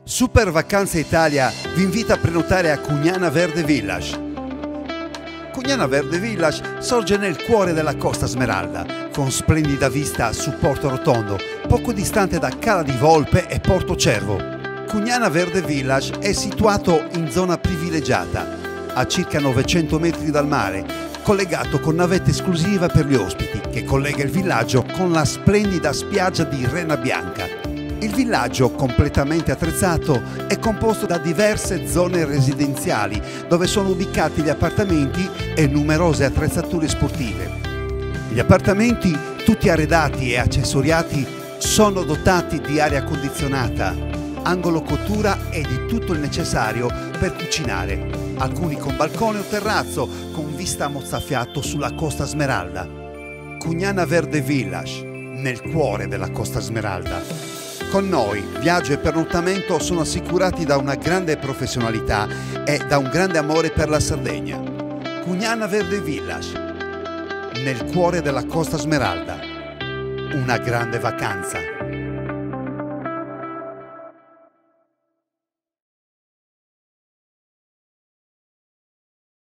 Super Vacanze Italia vi invita a prenotare a Cugnana Verde Village. Cugnana Verde Village sorge nel cuore della Costa Smeralda, con splendida vista su Porto Rotondo, poco distante da Cala di Volpe e Porto Cervo. Cugnana Verde Village è situato in zona privilegiata, a circa 900 metri dal mare, collegato con navetta esclusiva per gli ospiti, che collega il villaggio con la splendida spiaggia di Rena Bianca. Il villaggio, completamente attrezzato, è composto da diverse zone residenziali dove sono ubicati gli appartamenti e numerose attrezzature sportive. Gli appartamenti, tutti arredati e accessoriati, sono dotati di aria condizionata, angolo cottura e di tutto il necessario per cucinare, alcuni con balcone o terrazzo con vista mozzafiato sulla Costa Smeralda. Cugnana Verde Village, nel cuore della Costa Smeralda. Con noi viaggio e pernottamento sono assicurati da una grande professionalità e da un grande amore per la Sardegna. Cugnana Verde Village, nel cuore della Costa Smeralda. Una grande vacanza.